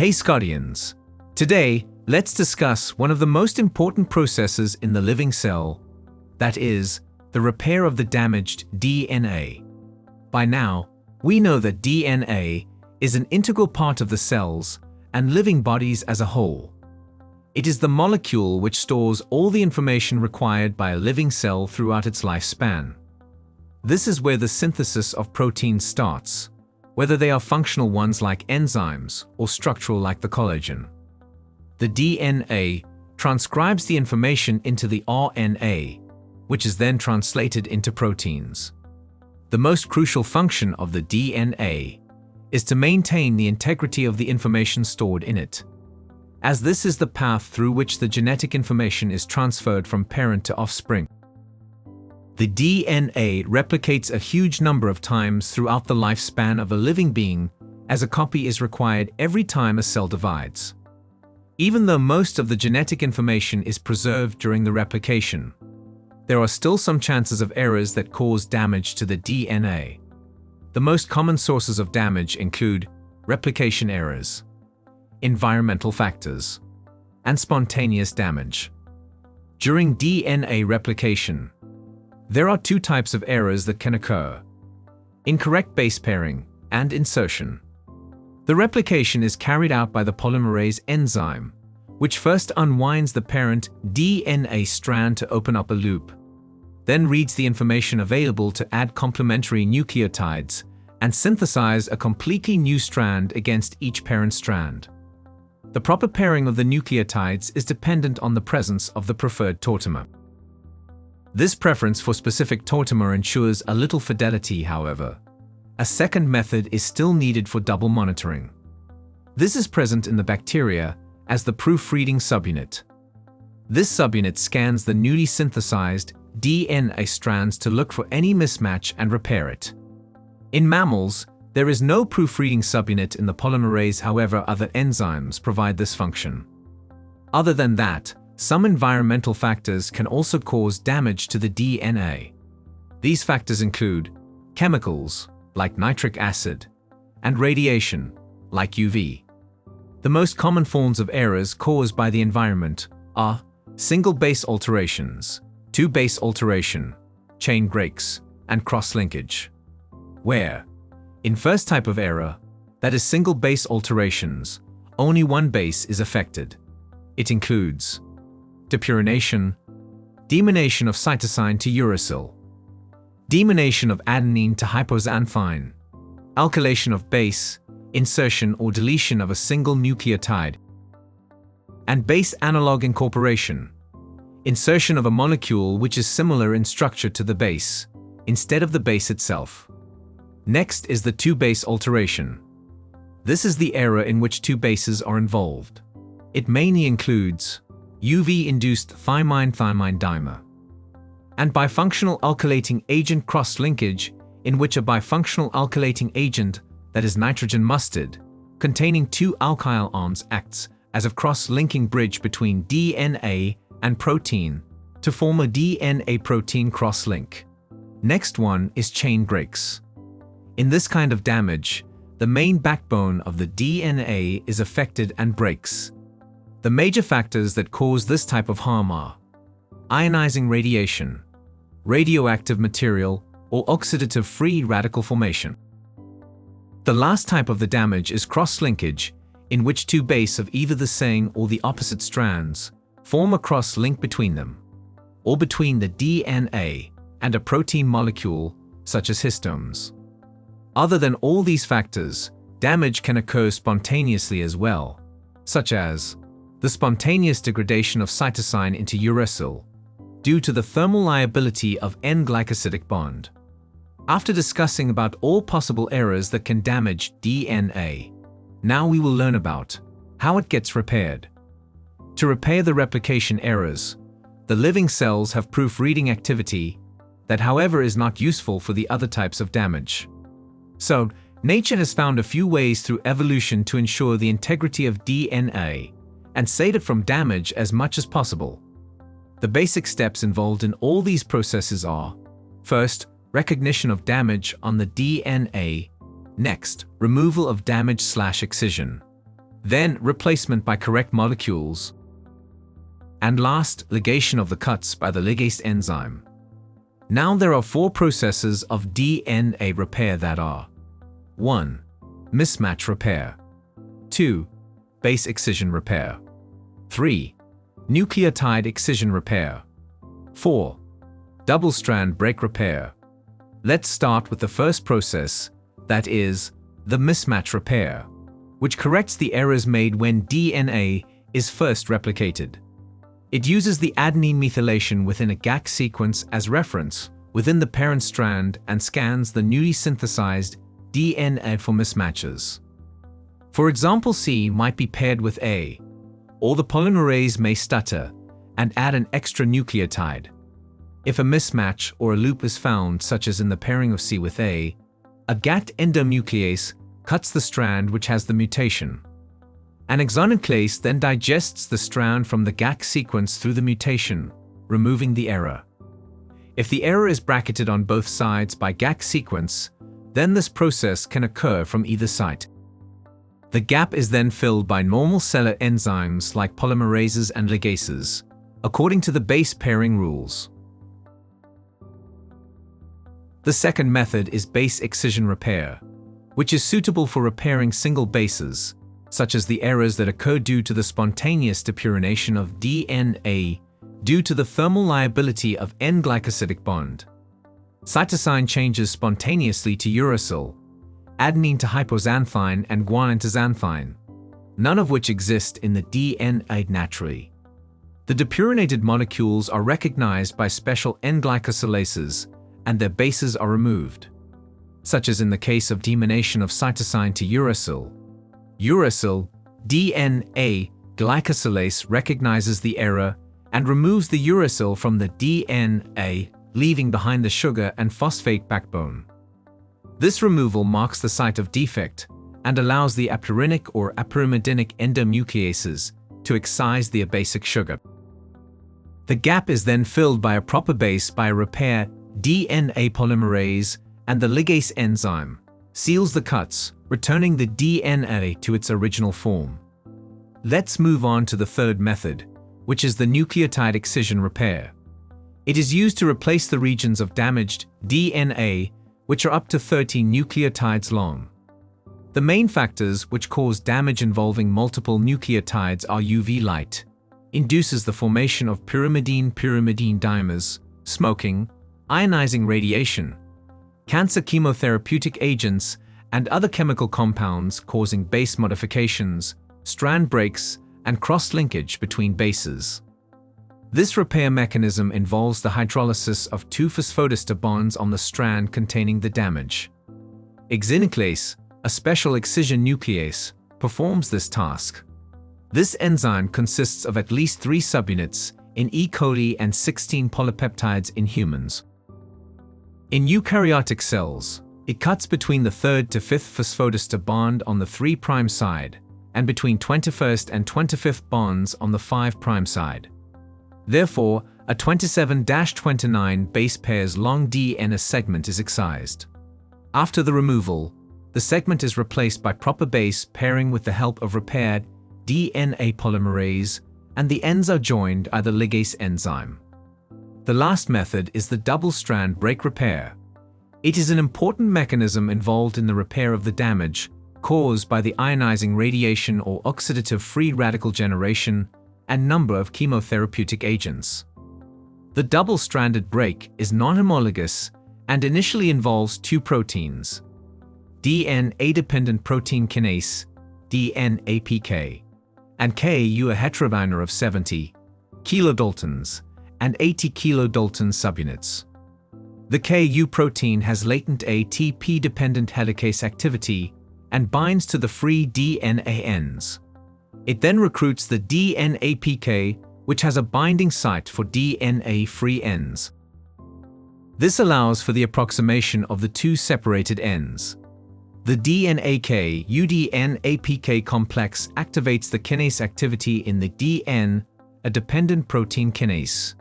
Hey Sqadians! Today, let's discuss one of the most important processes in the living cell, that is, the repair of the damaged DNA. By now, we know that DNA is an integral part of the cells and living bodies as a whole. It is the molecule which stores all the information required by a living cell throughout its lifespan. This is where the synthesis of proteins starts, whether they are functional ones like enzymes or structural like the collagen. The DNA transcribes the information into the RNA, which is then translated into proteins. The most crucial function of the DNA is to maintain the integrity of the information stored in it, as this is the path through which the genetic information is transferred from parent to offspring. The DNA replicates a huge number of times throughout the lifespan of a living being, as a copy is required every time a cell divides. Even though most of the genetic information is preserved during the replication, there are still some chances of errors that cause damage to the DNA. The most common sources of damage include replication errors, environmental factors, and spontaneous damage. During DNA replication, there are two types of errors that can occur: incorrect base pairing and insertion. The replication is carried out by the polymerase enzyme, which first unwinds the parent DNA strand to open up a loop, then reads the information available to add complementary nucleotides and synthesize a completely new strand against each parent strand. The proper pairing of the nucleotides is dependent on the presence of the preferred tautomer. This preference for specific tautomer ensures a little fidelity, however. A second method is still needed for double monitoring. This is present in the bacteria as the proofreading subunit. This subunit scans the newly synthesized DNA strands to look for any mismatch and repair it. In mammals, there is no proofreading subunit in the polymerase, however, other enzymes provide this function. Other than that, some environmental factors can also cause damage to the DNA. These factors include chemicals, like nitric acid, and radiation, like UV. The most common forms of errors caused by the environment are single base alterations, two base alteration, chain breaks, and cross-linkage. Where, in first type of error, that is single base alterations, only one base is affected. It includes depurination, deamination of cytosine to uracil, deamination of adenine to hypoxanthine, alkylation of base, insertion or deletion of a single nucleotide, and base analog incorporation, insertion of a molecule which is similar in structure to the base, instead of the base itself. Next is the two-base alteration. This is the error in which two bases are involved. It mainly includes UV-induced thymine-thymine dimer, and bifunctional alkylating agent cross-linkage, in which a bifunctional alkylating agent, that is nitrogen mustard, containing two alkyl arms acts as a cross-linking bridge between DNA and protein to form a DNA-protein cross-link. Next one is chain breaks. In this kind of damage, the main backbone of the DNA is affected and breaks. The major factors that cause this type of harm are ionizing radiation, radioactive material, or oxidative free radical formation. The last type of the damage is cross-linkage, in which two bases of either the same or the opposite strands form a cross-link between them, or between the DNA and a protein molecule, such as histones. Other than all these factors, damage can occur spontaneously as well, such as the spontaneous degradation of cytosine into uracil due to the thermal liability of N-glycosidic bond. After discussing about all possible errors that can damage DNA, now we will learn about how it gets repaired. To repair the replication errors, the living cells have proofreading activity that, however, is not useful for the other types of damage. So, nature has found a few ways through evolution to ensure the integrity of DNA and save it from damage as much as possible. The basic steps involved in all these processes are: first, recognition of damage on the DNA; next, removal of damage/excision; then replacement by correct molecules, and last, ligation of the cuts by the ligase enzyme. Now there are 4 processes of DNA repair that are: 1. Mismatch repair. 2. Base excision repair. 3. Nucleotide excision repair. 4. Double-strand break repair. Let's start with the first process, that is, the mismatch repair, which corrects the errors made when DNA is first replicated. It uses the adenine methylation within a GAC sequence as reference within the parent strand and scans the newly synthesized DNA for mismatches. For example, C might be paired with A, or the polymerase may stutter and add an extra nucleotide. If a mismatch or a loop is found, such as in the pairing of C with A, a GAT endonuclease cuts the strand which has the mutation. An exonuclease then digests the strand from the GAC sequence through the mutation, removing the error. If the error is bracketed on both sides by GAC sequence, then this process can occur from either site. The gap is then filled by normal cellular enzymes like polymerases and ligases, according to the base pairing rules. The second method is base excision repair, which is suitable for repairing single bases, such as the errors that occur due to the spontaneous depurination of DNA due to the thermal liability of N-glycosidic bond. Cytosine changes spontaneously to uracil, adenine to hypoxanthine, and guanine to xanthine, none of which exist in the DNA naturally. The depurinated molecules are recognized by special N-glycosylases, and their bases are removed, such as in the case of deamination of cytosine to uracil. Uracil DNA glycosylase recognizes the error and removes the uracil from the DNA, leaving behind the sugar and phosphate backbone. This removal marks the site of defect and allows the apurinic or apyrimidinic endonucleases to excise the abasic sugar. The gap is then filled by a proper base by a repair DNA polymerase, and the ligase enzyme seals the cuts, returning the DNA to its original form. Let's move on to the third method, which is the nucleotide excision repair. It is used to replace the regions of damaged DNA, which are up to 30 nucleotides long. The main factors which cause damage involving multiple nucleotides are UV light, induces the formation of pyrimidine-pyrimidine dimers, smoking, ionizing radiation, cancer chemotherapeutic agents, and other chemical compounds causing base modifications, strand breaks, and cross-linkage between bases. This repair mechanism involves the hydrolysis of 2 phosphodiester bonds on the strand containing the damage. Exonuclease, a special excision nuclease, performs this task. This enzyme consists of at least 3 subunits in E. coli and 16 polypeptides in humans. In eukaryotic cells, it cuts between the 3rd to 5th phosphodiester bond on the 3' side and between 21st and 25th bonds on the 5' side. Therefore, a 27-29 base pairs long DNA segment is excised. After the removal, the segment is replaced by proper base pairing with the help of repaired DNA polymerase, and the ends are joined by the ligase enzyme. The last method is the double-strand break repair. It is an important mechanism involved in the repair of the damage caused by the ionizing radiation or oxidative free radical generation and number of chemotherapeutic agents. The double-stranded break is non-homologous and initially involves 2 proteins: DNA-dependent protein kinase, DNAPK, and Ku, a heterodimer of 70 kilodaltons and 80 kilodalton subunits. The Ku protein has latent ATP-dependent helicase activity and binds to the free DNA ends. It then recruits the DNAPK, which has a binding site for DNA-free ends. This allows for the approximation of the 2 separated ends. The DNAK-UDNAPK complex activates the kinase activity in the DN, a dependent protein kinase,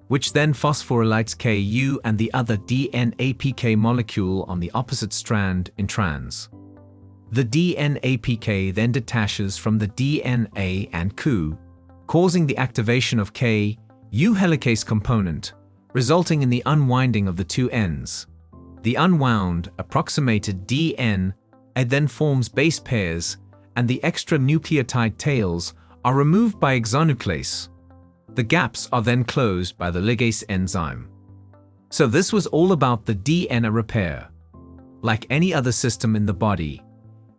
which then phosphorylates Ku and the other DNAPK molecule on the opposite strand in trans. The DNA PK then detaches from the DNA and Ku, causing the activation of Ku helicase component, resulting in the unwinding of the two ends. The unwound, approximated DNA then forms base pairs, and the extra nucleotide tails are removed by exonuclease. The gaps are then closed by the ligase enzyme. So this was all about the DNA repair. Like any other system in the body,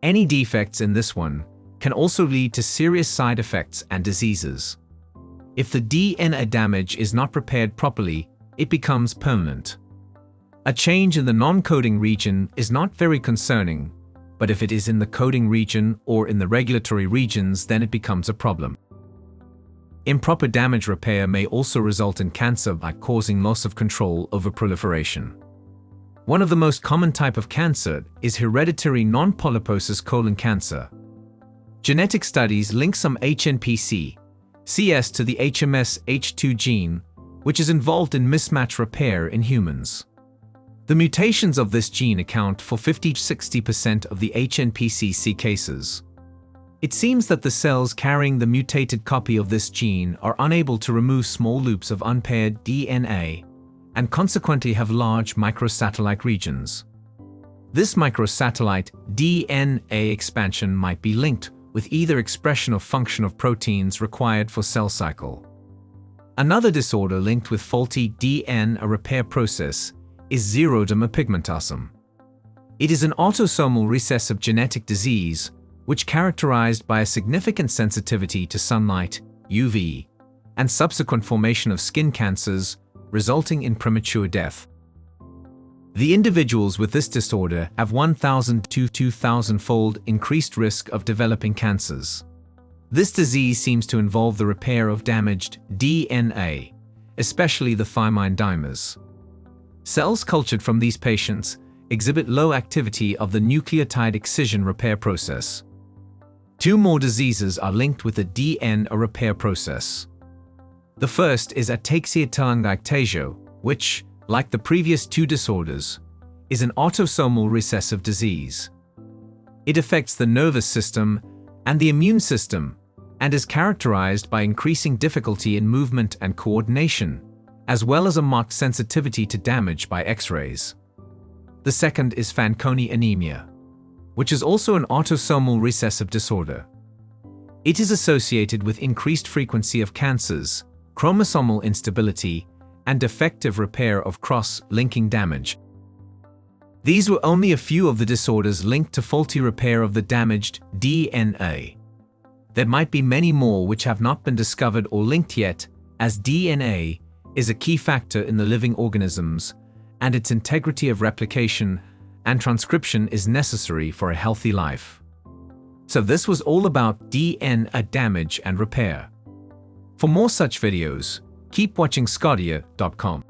any defects in this one can also lead to serious side effects and diseases. If the DNA damage is not repaired properly, it becomes permanent. A change in the non-coding region is not very concerning, but if it is in the coding region or in the regulatory regions, then it becomes a problem. Improper damage repair may also result in cancer by causing loss of control over proliferation. One of the most common type of cancer is hereditary non-polyposis colon cancer. Genetic studies link some HNPC, CS to the HMS-H2 gene, which is involved in mismatch repair in humans. The mutations of this gene account for 50–60% of the HNPC cases. It seems that the cells carrying the mutated copy of this gene are unable to remove small loops of unpaired DNA and consequently have large microsatellite regions. This microsatellite DNA expansion might be linked with either expression or function of proteins required for cell cycle. Another disorder linked with faulty DNA repair process is xeroderma pigmentosum. It is an autosomal recessive genetic disease which characterized by a significant sensitivity to sunlight, UV, and subsequent formation of skin cancers, resulting in premature death. The individuals with this disorder have 1,000 to 2,000-fold increased risk of developing cancers. This disease seems to involve the repair of damaged DNA, especially the thymine dimers. Cells cultured from these patients exhibit low activity of the nucleotide excision repair process. Two more diseases are linked with the DNA repair process. The first is ataxia telangiectasia, which, like the previous two disorders, is an autosomal recessive disease. It affects the nervous system and the immune system and is characterized by increasing difficulty in movement and coordination, as well as a marked sensitivity to damage by X-rays. The second is Fanconi anemia, which is also an autosomal recessive disorder. It is associated with increased frequency of cancers, chromosomal instability, and defective repair of cross-linking damage. These were only a few of the disorders linked to faulty repair of the damaged DNA. There might be many more which have not been discovered or linked yet, as DNA is a key factor in the living organisms, and its integrity of replication and transcription is necessary for a healthy life. So this was all about DNA damage and repair. For more such videos, keep watching sqadia.com.